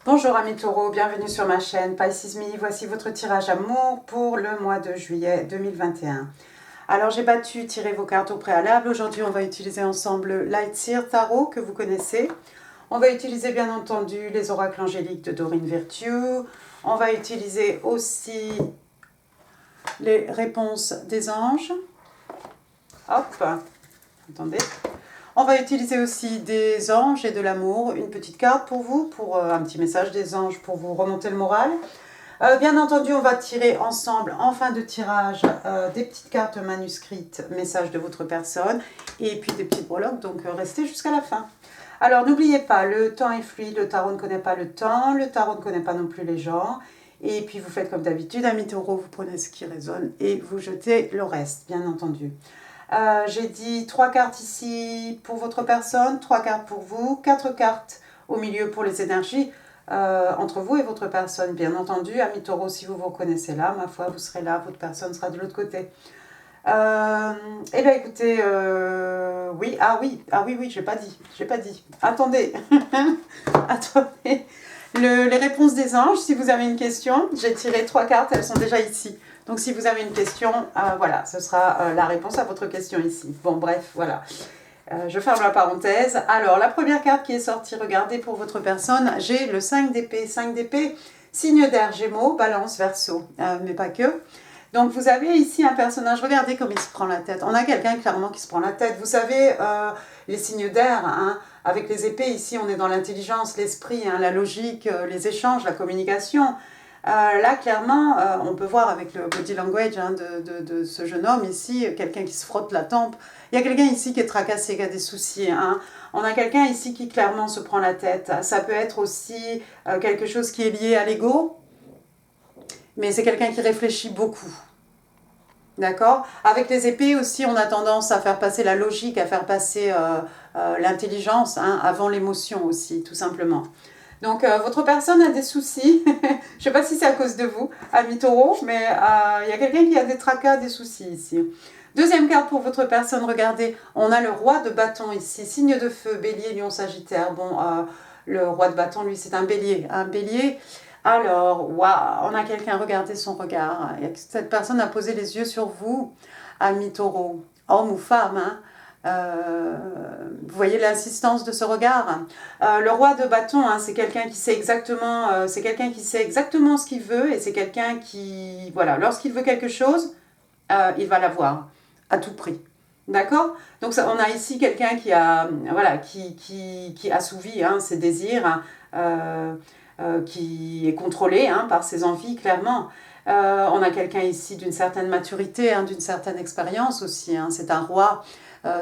Bonjour amis taureaux, bienvenue sur ma chaîne Pisces Me. Voici votre tirage amour pour le mois de juillet 2021. Alors j'ai tiré vos cartes au préalable. Aujourd'hui on va utiliser ensemble Light Seer Tarot que vous connaissez. On va utiliser bien entendu les oracles angéliques de Doreen Virtue. On va utiliser aussi les réponses des anges. Hop, attendez. On va utiliser aussi des anges et de l'amour, une petite carte pour vous, pour un petit message des anges pour vous remonter le moral. Bien entendu, on va tirer ensemble, en fin de tirage, des petites cartes manuscrites, messages de votre personne, et puis des petites breloques, donc restez jusqu'à la fin. Alors, n'oubliez pas, le temps est fluide, le tarot ne connaît pas le temps, le tarot ne connaît pas non plus les gens, et puis vous faites comme d'habitude, amis taureaux, vous prenez ce qui résonne et vous jetez le reste, bien entendu. J'ai dit 3 cartes ici pour votre personne, 3 cartes pour vous, 4 cartes au milieu pour les énergies entre vous et votre personne. Bien entendu, amis taureaux, si vous vous reconnaissez là, ma foi, vous serez là, votre personne sera de l'autre côté. Eh bien écoutez, oui, oui, j'ai pas dit. Attendez, attendez. Les réponses des anges, si vous avez une question, j'ai tiré 3 cartes, elles sont déjà ici. Donc si vous avez une question, voilà, ce sera la réponse à votre question ici. Bon, bref, voilà. Je ferme la parenthèse. Alors, la première carte qui est sortie, regardez pour votre personne, j'ai le 5 d'épée. 5 d'épée, signe d'air, Gémeaux, Balance, Verseau, mais pas que. Donc, vous avez ici un personnage, regardez comme il se prend la tête. On a quelqu'un clairement qui se prend la tête. Vous savez, les signes d'air, hein, avec les épées, ici, on est dans l'intelligence, l'esprit, hein, la logique, les échanges, la communication. Là, clairement, on peut voir avec le body language hein, de ce jeune homme ici, quelqu'un qui se frotte la tempe. Il y a quelqu'un ici qui est tracassé, qui a des soucis. Hein. On a quelqu'un ici qui clairement se prend la tête. Ça peut être aussi quelque chose qui est lié à l'ego, mais c'est quelqu'un qui réfléchit beaucoup. D'accord. Avec les épées aussi, on a tendance à faire passer la logique, à faire passer l'intelligence hein, avant l'émotion aussi, tout simplement. Donc, votre personne a des soucis. Je ne sais pas si c'est à cause de vous, amis taureaux, mais il y a quelqu'un qui a des tracas, des soucis ici. Deuxième carte pour votre personne, regardez, on a le roi de bâton ici, signe de feu, bélier, lion, sagittaire. Bon, le roi de bâton, lui, c'est un bélier. Un bélier, alors, waouh, on a quelqu'un, regardez son regard. Cette personne a posé les yeux sur vous, amis taureaux, homme ou femme, hein. Vous voyez l'insistance de ce regard. Le roi de bâton, hein, c'est quelqu'un qui sait exactement, ce qu'il veut et c'est quelqu'un qui, voilà, lorsqu'il veut quelque chose, il va l'avoir à tout prix. D'accord. Donc ça, on a ici quelqu'un qui a, voilà, qui assouvit hein, ses désirs, hein, qui est contrôlé hein, par ses envies, clairement. On a quelqu'un ici d'une certaine maturité, hein, d'une certaine expérience aussi. Hein. C'est un roi.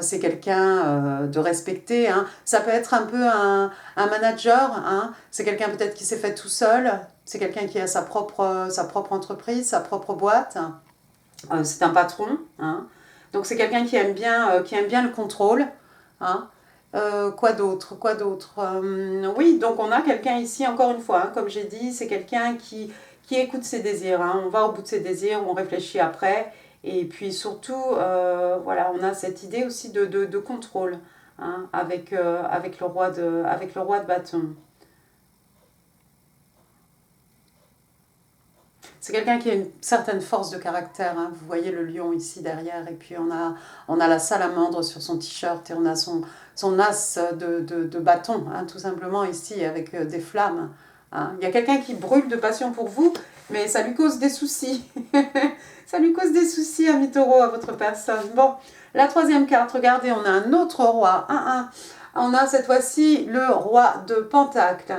C'est quelqu'un de respecté. Hein. Ça peut être un peu un manager. Hein. C'est quelqu'un peut-être qui s'est fait tout seul. C'est quelqu'un qui a sa propre entreprise, sa propre boîte. C'est un patron. Hein. Donc c'est quelqu'un qui aime bien le contrôle. Hein. Quoi d'autre oui, donc on a quelqu'un ici, encore une fois, hein, comme j'ai dit, c'est quelqu'un qui écoute ses désirs. Hein. On va au bout de ses désirs, on réfléchit après. Et puis surtout, voilà, on a cette idée aussi de contrôle hein, avec le roi de bâton. C'est quelqu'un qui a une certaine force de caractère. Hein. Vous voyez le lion ici derrière. Et puis on a la salamandre sur son t-shirt et on a son as de bâton, hein, tout simplement ici, avec des flammes. Hein. Il y a quelqu'un qui brûle de passion pour vous, mais ça lui cause des soucis. Ça lui cause des soucis, ami taureau, à votre personne. Bon, la troisième carte, regardez, on a un autre roi. On a cette fois-ci le roi de Pentacle.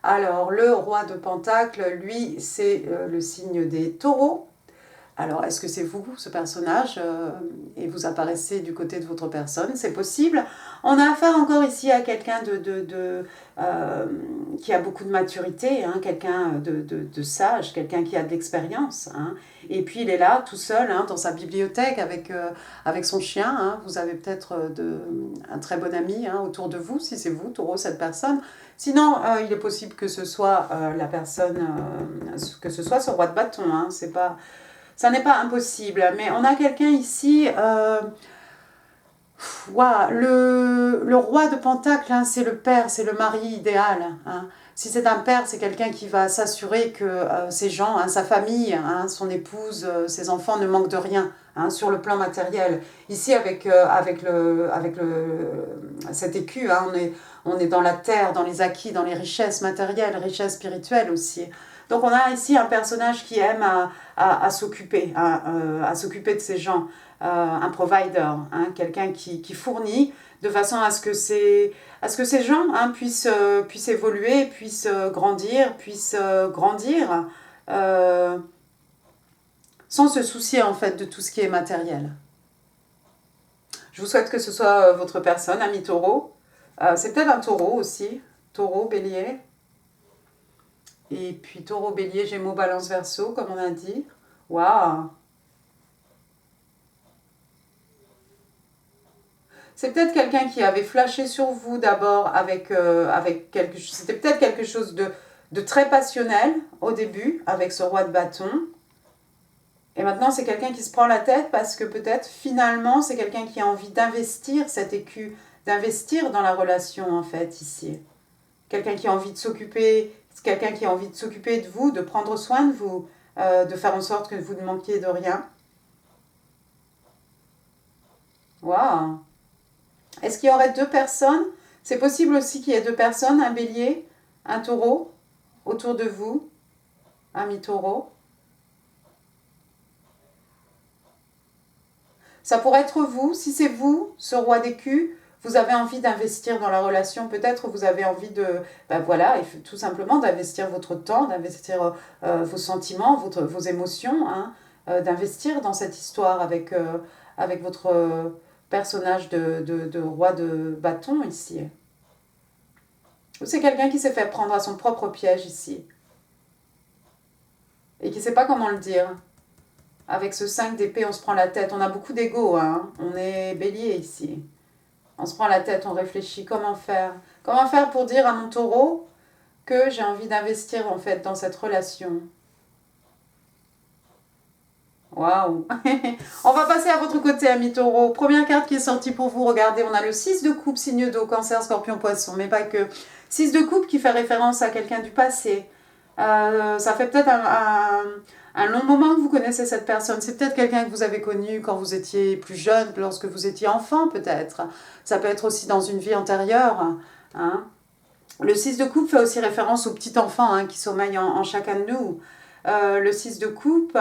Alors, le roi de Pentacle, lui, c'est le signe des taureaux. Alors, est-ce que c'est vous, ce personnage, et vous apparaissez du côté de votre personne? C'est possible. On a affaire encore ici à quelqu'un qui a beaucoup de maturité, hein, quelqu'un de sage, quelqu'un qui a de l'expérience. Hein. Et puis, il est là, tout seul, hein, dans sa bibliothèque, avec son chien. Hein. Vous avez peut-être un très bon ami hein, autour de vous, si c'est vous, taureau, cette personne. Sinon, il est possible que ce soit la personne, que ce soit ce roi de bâton. Hein. C'est pas... Ça n'est pas impossible, mais on a quelqu'un ici, le roi de Pentacle, hein, c'est le père, c'est le mari idéal. Hein. Si c'est un père, c'est quelqu'un qui va s'assurer que ses gens, hein, sa famille, hein, son épouse, ses enfants ne manquent de rien, hein, sur le plan matériel. Ici, cet écu, hein, on est dans la terre, dans les acquis, dans les richesses matérielles, richesses spirituelles aussi. Donc on a ici un personnage qui aime à s'occuper, à s'occuper de ses gens, un provider, hein, quelqu'un qui fournit de façon à ce que ces gens, hein, puissent évoluer, puissent grandir sans se soucier en fait de tout ce qui est matériel. Je vous souhaite que ce soit votre personne, ami taureau. C'est peut-être un taureau aussi, taureau, bélier. Et puis taureau, bélier, gémeaux, balance, verseau, comme on a dit. Waouh! C'est peut-être quelqu'un qui avait flashé sur vous d'abord avec quelque chose. C'était peut-être quelque chose de très passionnel au début, avec ce roi de bâton. Et maintenant, c'est quelqu'un qui se prend la tête parce que peut-être finalement, c'est quelqu'un qui a envie d'investir cet écu, d'investir dans la relation en fait ici. Quelqu'un qui a envie de s'occuper, quelqu'un qui a envie de s'occuper de vous, de prendre soin de vous, de faire en sorte que vous ne manquiez de rien. Waouh! Est-ce qu'il y aurait deux personnes? C'est possible aussi qu'il y ait deux personnes, un bélier, un taureau, autour de vous, un mi-taureau. Ça pourrait être vous, si c'est vous, ce roi d'écu, vous avez envie d'investir dans la relation, peut-être vous avez envie de, voilà, tout simplement d'investir votre temps, d'investir vos sentiments, vos émotions, hein, d'investir dans cette histoire avec votre personnage de roi de bâton ici. Ou c'est quelqu'un qui s'est fait prendre à son propre piège ici et qui ne sait pas comment le dire. Avec ce 5 d'épée, on se prend la tête. On a beaucoup d'ego, hein. On est bélier ici. On se prend la tête, on réfléchit. Comment faire? Comment faire pour dire à mon taureau que j'ai envie d'investir en fait dans cette relation? Waouh! On va passer à votre côté, ami taureau. Première carte qui est sortie pour vous. Regardez, on a le 6 de coupe, signe d'eau, cancer, scorpion, poisson. Mais pas que. 6 de coupe qui fait référence à quelqu'un du passé. Ça fait peut-être un long moment que vous connaissez cette personne. C'est peut-être quelqu'un que vous avez connu quand vous étiez plus jeune, lorsque vous étiez enfant peut-être. Ça peut être aussi dans une vie antérieure. Hein. Le 6 de coupe fait aussi référence au petit enfant, hein, qui sommeille en chacun de nous. Le 6 de coupe,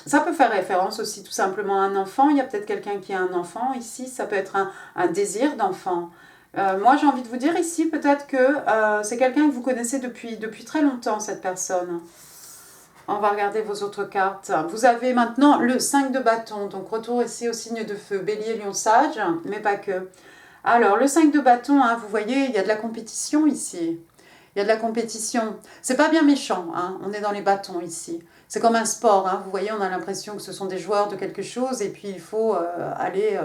ça peut faire référence aussi tout simplement à un enfant. Il y a peut-être quelqu'un qui a un enfant ici. Ça peut être un désir d'enfant. Moi, j'ai envie de vous dire ici peut-être que c'est quelqu'un que vous connaissez depuis très longtemps, cette personne. On va regarder vos autres cartes. Vous avez maintenant le 5 de bâton, donc retour ici au signe de feu, bélier, lion, sage, mais pas que. Alors, le 5 de bâton, hein, vous voyez, il y a de la compétition ici. Il y a de la compétition. C'est pas bien méchant, hein, on est dans les bâtons ici. C'est comme un sport, hein, vous voyez, on a l'impression que ce sont des joueurs de quelque chose et puis il faut aller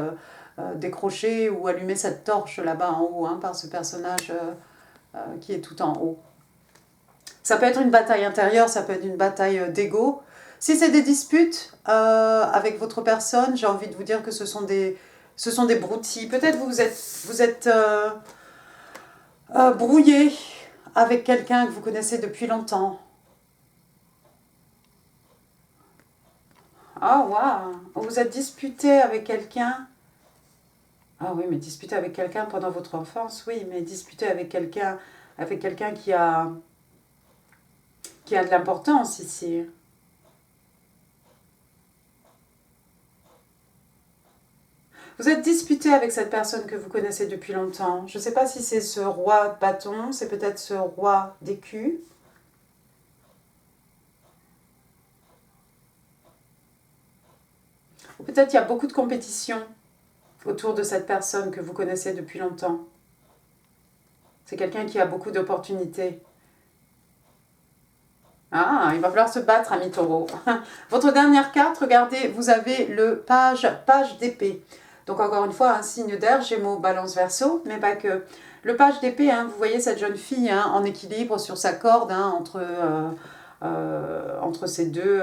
décrocher ou allumer cette torche là-bas en haut, hein, par ce personnage qui est tout en haut. Ça peut être une bataille intérieure, ça peut être une bataille d'ego. Si c'est des disputes avec votre personne, j'ai envie de vous dire que ce sont des broutilles. Peut-être vous êtes brouillé avec quelqu'un que vous connaissez depuis longtemps. Ah, waouh! Vous êtes disputé avec quelqu'un. Ah oui, mais disputer avec quelqu'un pendant votre enfance, oui, mais disputer avec quelqu'un qui a de l'importance ici. Vous êtes disputé avec cette personne que vous connaissez depuis longtemps. Je ne sais pas si c'est ce roi de bâton, c'est peut-être ce roi d'écu. Ou peut-être il y a beaucoup de compétition autour de cette personne que vous connaissez depuis longtemps. C'est quelqu'un qui a beaucoup d'opportunités. Ah, il va falloir se battre, ami taureau. Votre dernière carte, regardez, vous avez le page d'épée. Donc encore une fois, un signe d'air, Gémeaux, Balance, Verseau, mais pas que. Le page d'épée, hein, vous voyez cette jeune fille hein, en équilibre sur sa corde, hein, entre ces deux...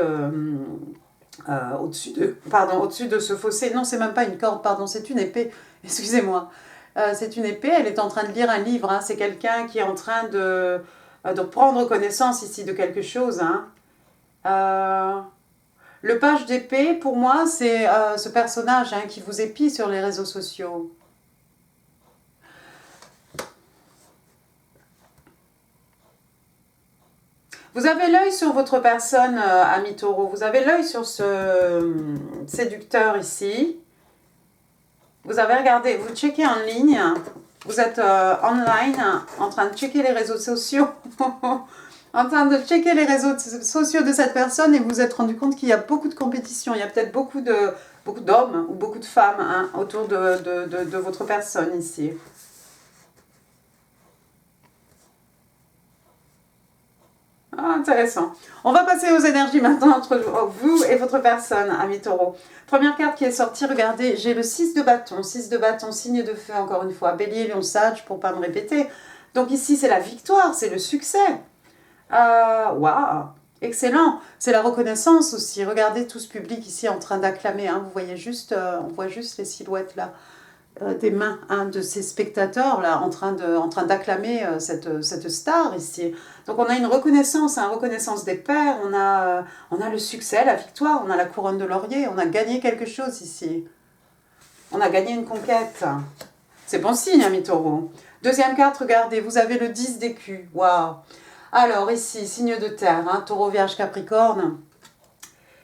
au-dessus de ce fossé. Non, c'est même pas une corde, pardon, c'est une épée. Excusez-moi. c'est une épée, elle est en train de lire un livre. Hein. C'est quelqu'un qui est en train de prendre connaissance ici de quelque chose. Hein. Le page d'épée, pour moi, c'est ce personnage hein, qui vous épie sur les réseaux sociaux. Vous avez l'œil sur votre personne, ami taureau. Vous avez l'œil sur ce séducteur ici. Vous avez regardé, vous checkez en ligne. Vous êtes online, en train de checker les réseaux sociaux. En train de checker les réseaux sociaux de cette personne et vous vous êtes rendu compte qu'il y a beaucoup de compétition. Il y a peut-être beaucoup d'hommes ou beaucoup de femmes hein, autour de votre personne ici. Ah, intéressant. On va passer aux énergies maintenant entre vous et votre personne, ami taureau. Première carte qui est sortie, regardez, j'ai le 6 de bâton. 6 de bâton, signe de feu encore une fois. Bélier, lion, sage, pour ne pas me répéter. Donc ici, c'est la victoire, c'est le succès. Waouh, excellent. C'est la reconnaissance aussi. Regardez tout ce public ici en train d'acclamer. Hein. Vous voyez juste, on voit juste les silhouettes là. Des mains hein, de ces spectateurs là en train d'acclamer cette star ici. Donc on a une reconnaissance, hein, reconnaissance des pairs, on a le succès, la victoire, on a la couronne de laurier, on a gagné quelque chose ici. On a gagné une conquête. C'est bon signe, ami taureau. Deuxième carte, regardez, vous avez le 10 d'écus. Waouh. Alors ici, signe de terre, hein, taureau, vierge, capricorne.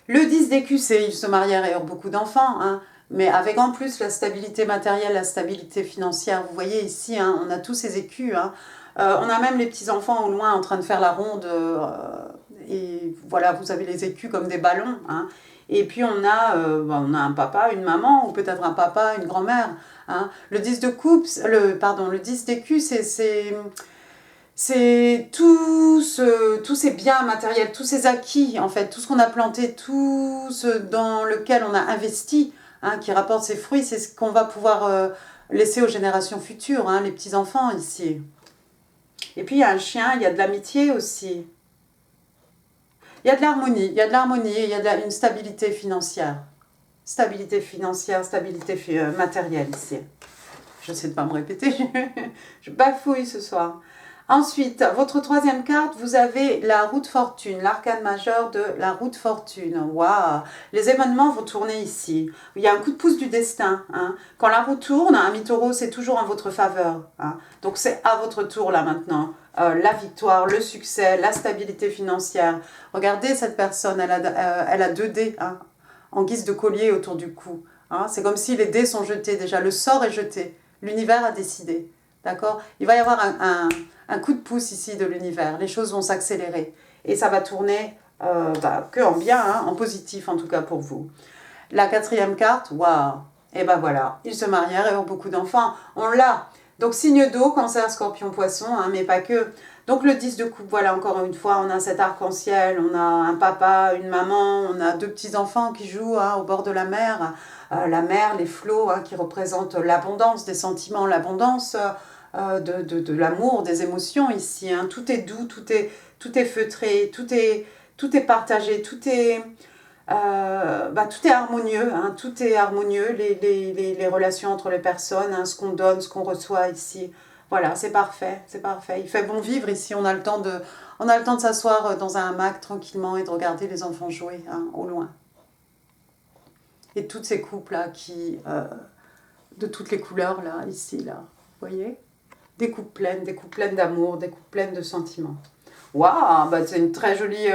Le 10 d'écus, c'est ils se marièrent et eurent beaucoup d'enfants, hein. Mais avec en plus la stabilité matérielle, la stabilité financière. Vous voyez ici, hein, on a tous ces écus. Hein. On a même les petits-enfants au loin en train de faire la ronde. Et voilà, vous avez les écus comme des ballons. Hein. Et puis on a un papa, une maman, ou peut-être un papa, une grand-mère. Hein. Le 10 de coupe, le 10 d'écus, c'est tous ces biens matériels, tous ces acquis, en fait, tout ce qu'on a planté, tout ce dans lequel on a investi. Hein, qui rapporte ses fruits, c'est ce qu'on va pouvoir laisser aux générations futures, hein, les petits-enfants ici. Et puis il y a un chien, il y a de l'amitié aussi. Il y a de l'harmonie, il y a de l'harmonie, il y a une stabilité financière. Stabilité financière, stabilité matérielle ici. J'essaie de ne pas me répéter, je bafouille ce soir. Ensuite, votre troisième carte, vous avez la roue de fortune, l'arcane majeur de la roue de fortune. Waouh! Les événements vont tourner ici. Il y a un coup de pouce du destin. Hein. Quand la roue tourne, ami taureau, c'est toujours en votre faveur. Hein. Donc c'est à votre tour là maintenant. La victoire, le succès, la stabilité financière. Regardez cette personne, elle a 2 dés hein, en guise de collier autour du cou. Hein. C'est comme si les dés sont jetés déjà. Le sort est jeté. L'univers a décidé. D'accord? Il va y avoir un coup de pouce ici de l'univers. Les choses vont s'accélérer. Et ça va tourner que en bien, hein, en positif en tout cas pour vous. La quatrième carte, waouh! Et ben voilà, ils se marièrent et ont beaucoup d'enfants. On l'a. Donc signe d'eau, cancer, scorpion, poisson, hein, mais pas que. Donc le 10 de coupe, voilà, encore une fois, on a cet arc-en-ciel, on a un papa, une maman, on a 2 petits-enfants qui jouent hein, au bord de la mer, les flots hein, qui représentent l'abondance des sentiments, l'abondance de l'amour, des émotions ici. Hein. Tout est doux, tout est feutré, tout est partagé, tout est harmonieux. Hein. Tout est harmonieux, les relations entre les personnes, hein, ce qu'on donne, ce qu'on reçoit ici. Voilà, c'est parfait, c'est parfait. Il fait bon vivre ici, on a le temps de s'asseoir dans un hamac tranquillement et de regarder les enfants jouer hein, au loin. Et toutes ces coupes-là de toutes les couleurs, là, ici, là, vous voyez ? Des coupes pleines d'amour, des coupes pleines de sentiments. Waouh, bah c'est une très jolie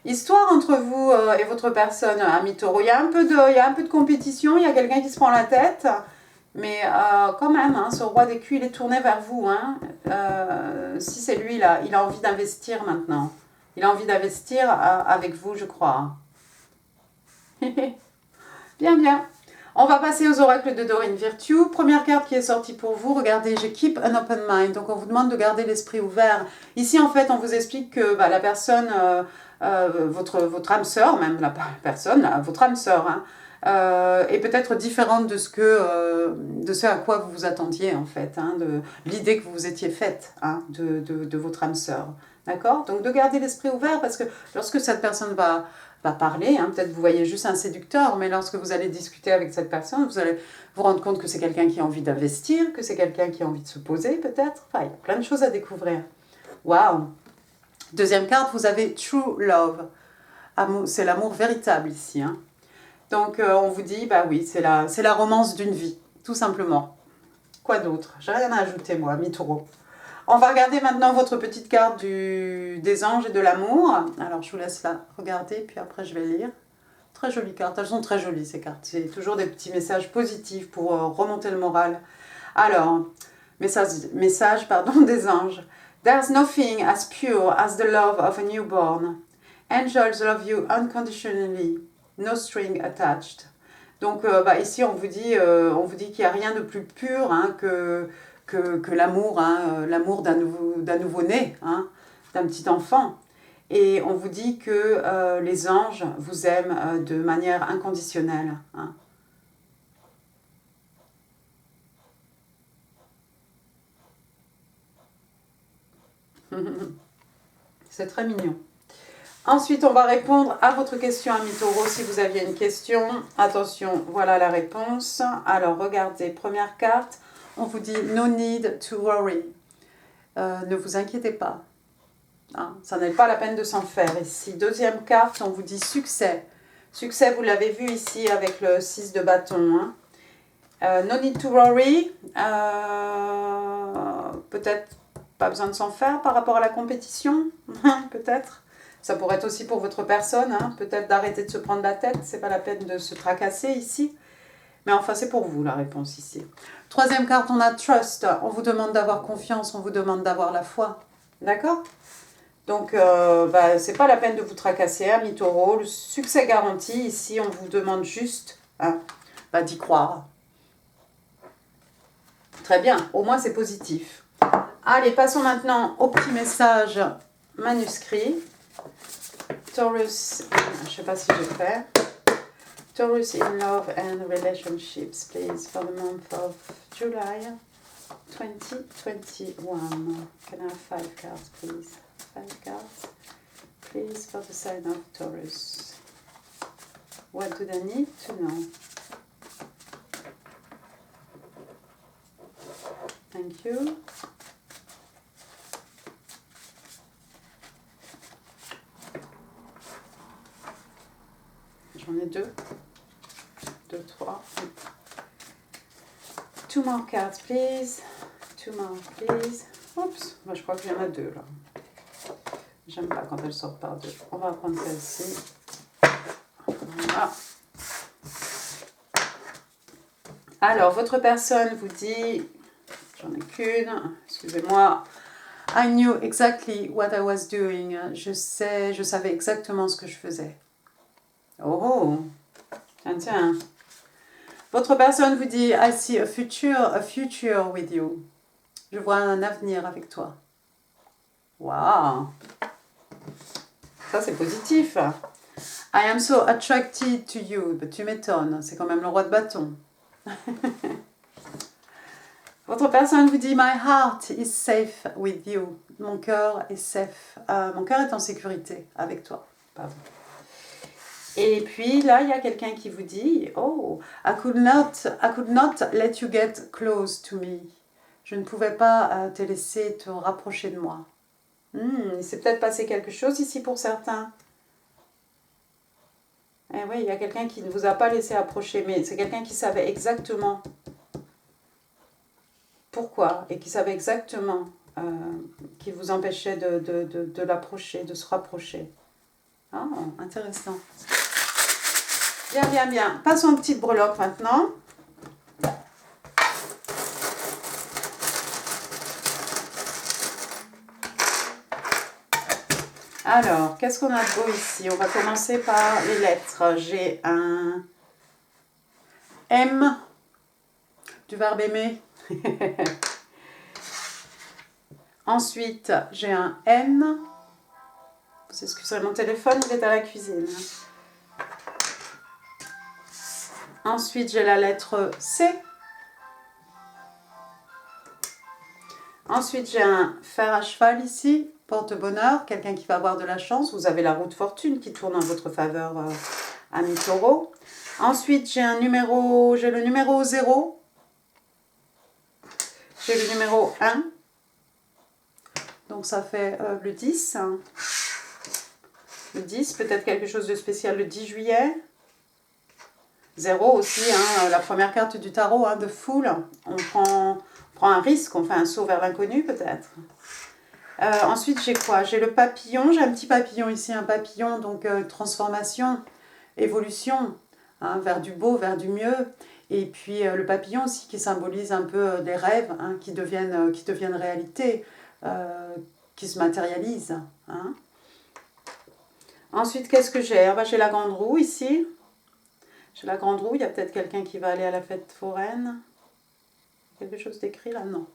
histoire entre vous et votre personne, ami taureau. Il y a un peu de compétition, il y a quelqu'un qui se prend la tête, mais quand même, hein, ce roi d'écus, il est tourné vers vous. Hein. Si c'est lui, là, il a envie d'investir maintenant. Il a envie d'investir avec vous, je crois. Bien, bien. On va passer aux oracles de Dorine Virtue. Première carte qui est sortie pour vous. Regardez, j'ai Keep an Open Mind. Donc, on vous demande de garder l'esprit ouvert. Ici, en fait, on vous explique que la personne, votre âme sœur, même la personne, votre âme sœur, hein, et peut-être différente de ce à quoi vous vous attendiez en fait, hein, de l'idée que vous vous étiez faite, hein, de votre âme sœur. D'accord? Donc de garder l'esprit ouvert, parce que lorsque cette personne va parler, hein, peut-être vous voyez juste un séducteur, mais lorsque vous allez discuter avec cette personne, vous allez vous rendre compte que c'est quelqu'un qui a envie d'investir, que c'est quelqu'un qui a envie de se poser peut-être. Enfin, il y a plein de choses à découvrir. Waouh! Deuxième carte, vous avez True Love. C'est l'amour véritable ici, hein. Donc on vous dit, bah oui, c'est la romance d'une vie, tout simplement. Quoi d'autre? J'ai rien à ajouter moi, mi-taureau. On va regarder maintenant votre petite carte des anges et de l'amour. Alors je vous laisse la regarder, puis après je vais lire. Très jolie carte, elles sont très jolies ces cartes. C'est toujours des petits messages positifs pour remonter le moral. Alors, message des anges. There's nothing as pure as the love of a newborn. Angels love you unconditionally. No string attached. Donc ici on vous dit qu'il n'y a rien de plus pur, hein, que l'amour, hein, l'amour d'un nouveau-né, hein, d'un petit enfant. Et on vous dit que les anges vous aiment de manière inconditionnelle. Hein. C'est très mignon. Ensuite, on va répondre à votre question, ami Taureau. Si vous aviez une question, attention, voilà la réponse. Alors, regardez, première carte, on vous dit « No need to worry ». Ne vous inquiétez pas. Hein, ça n'est pas la peine de s'en faire ici. Deuxième carte, on vous dit « Succès ». Succès, vous l'avez vu ici avec le 6 de bâton. Hein. No need to worry. Peut-être pas besoin de s'en faire par rapport à la compétition. Peut-être. Ça pourrait être aussi pour votre personne, hein, peut-être d'arrêter de se prendre la tête, c'est pas la peine de se tracasser ici. Mais enfin, c'est pour vous la réponse ici. Troisième carte, on a Trust. On vous demande d'avoir confiance, on vous demande d'avoir la foi. D'accord? Donc, c'est pas la peine de vous tracasser, hein, mi-taureau. Le succès garanti, ici, on vous demande juste hein, d'y croire. Très bien, au moins c'est positif. Allez, passons maintenant au petit message manuscrit. Taurus, je ne sais pas si j'ai fait. Taurus in love and relationships, please, for the month of July 2021. Can I have 5 cards, please? 5 cards, please, for the sign of Taurus. What do they need to know? Thank you. J'en ai 2, 3. 2 more cards, please. 2 more, please. Oups, moi je crois qu'il y en a 2 là. J'aime pas quand elles sortent par 2. On va prendre celle-ci. Voilà. Alors, votre personne vous dit, j'en ai qu'une, excusez-moi. I knew exactly what I was doing. Je savais exactement ce que je faisais. Oh, tiens. Votre personne vous dit, I see a future with you. Je vois un avenir avec toi. Waouh. Ça, c'est positif. I am so attracted to you. Tu m'étonnes, c'est quand même le roi de bâton. Votre personne vous dit, my heart is safe with you. Mon cœur est safe. Mon cœur est en sécurité avec toi. Pardon. Et puis là, il y a quelqu'un qui vous dit, oh, I could not let you get close to me. Je ne pouvais pas te laisser te rapprocher de moi. Il s'est peut-être passé quelque chose ici pour certains. Eh oui, il y a quelqu'un qui ne vous a pas laissé approcher, mais c'est quelqu'un qui savait exactement pourquoi et qui savait exactement qui vous empêchait de l'approcher, de se rapprocher. Ah, intéressant. Bien. Passons aux petites breloques maintenant. Alors, qu'est-ce qu'on a de beau ici? On va commencer par les lettres. J'ai un M, du verbe aimer. Ensuite, j'ai un N. Vous excusez mon téléphone, il est à la cuisine. Ensuite, j'ai la lettre C. Ensuite, j'ai un fer à cheval ici, porte-bonheur, quelqu'un qui va avoir de la chance. Vous avez la roue de fortune qui tourne en votre faveur, ami taureau. Ensuite, j'ai le numéro 0. J'ai le numéro 1. Donc, ça fait le 10. Le 10, peut-être quelque chose de spécial le 10 juillet. 0 aussi, hein, la première carte du tarot, hein, de Fool. On prend un risque, on fait un saut vers l'inconnu peut-être. Ensuite, j'ai quoi? J'ai le papillon, j'ai un petit papillon ici, un papillon, donc transformation, évolution, hein, vers du beau, vers du mieux. Et puis le papillon aussi qui symbolise un peu des rêves, hein, qui deviennent réalité, qui se matérialisent. Hein. Ensuite, qu'est-ce que j'ai? Ah, bah, j'ai la grande roue ici. J'ai la grande roue, il y a peut-être quelqu'un qui va aller à la fête foraine. Quelque chose d'écrit là? Non,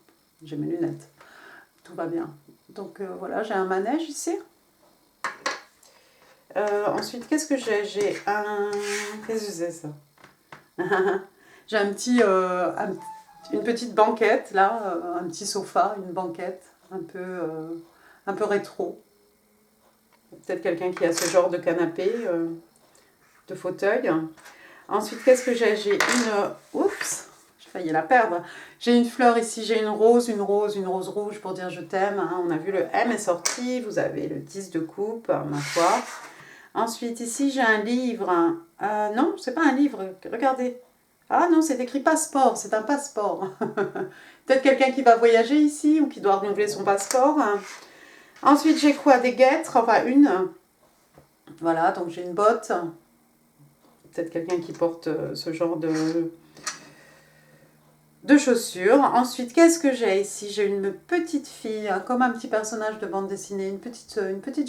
j'ai mes lunettes. Tout va bien. Donc voilà, j'ai un manège ici. Ensuite, qu'est-ce que j'ai? J'ai un... Qu'est-ce que c'est ça? J'ai une petite banquette là, un petit sofa, une banquette un peu rétro. Peut-être quelqu'un qui a ce genre de canapé, de fauteuil. Ensuite, qu'est-ce que j'ai? J'ai une... Oups, j'ai failli la perdre. J'ai une fleur ici, j'ai une rose rouge pour dire je t'aime. Hein. On a vu le M est sorti, vous avez le 10 de coupe, ma foi. Ensuite, ici, j'ai un livre. Non, c'est pas un livre, regardez. Ah non, c'est écrit passeport, c'est un passeport. Peut-être quelqu'un qui va voyager ici ou qui doit renouveler son passeport. Ensuite, j'ai quoi? Des guêtres, enfin une. Voilà, donc j'ai une botte. Peut-être quelqu'un qui porte ce genre de chaussures. Ensuite, qu'est-ce que j'ai ici? J'ai une petite fille, hein, comme un petit personnage de bande dessinée, une petite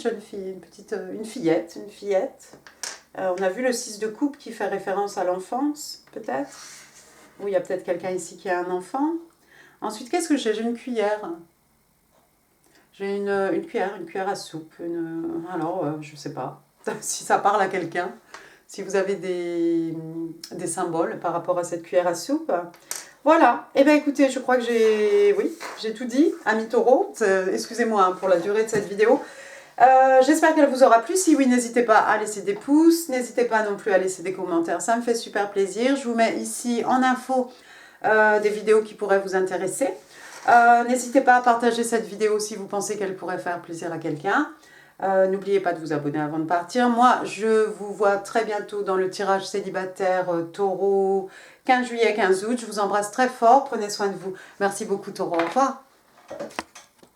jeune fille, une fillette. On a vu le 6 de coupe qui fait référence à l'enfance, peut-être. Ou il y a peut-être quelqu'un ici qui a un enfant. Ensuite, qu'est-ce que j'ai? J'ai une cuillère. J'ai une cuillère à soupe. Alors, je ne sais pas si ça parle à quelqu'un. Si vous avez des symboles par rapport à cette cuillère à soupe. Voilà. Eh bien, écoutez, je crois que j'ai tout dit. Amis taureaux, excusez-moi hein, pour la durée de cette vidéo. J'espère qu'elle vous aura plu. Si oui, n'hésitez pas à laisser des pouces. N'hésitez pas non plus à laisser des commentaires. Ça me fait super plaisir. Je vous mets ici en info des vidéos qui pourraient vous intéresser. N'hésitez pas à partager cette vidéo si vous pensez qu'elle pourrait faire plaisir à quelqu'un. N'oubliez pas de vous abonner avant de partir. Moi, je vous vois très bientôt dans le tirage célibataire taureau 15 juillet, 15 août. Je vous embrasse très fort. Prenez soin de vous. Merci beaucoup taureau. Au revoir.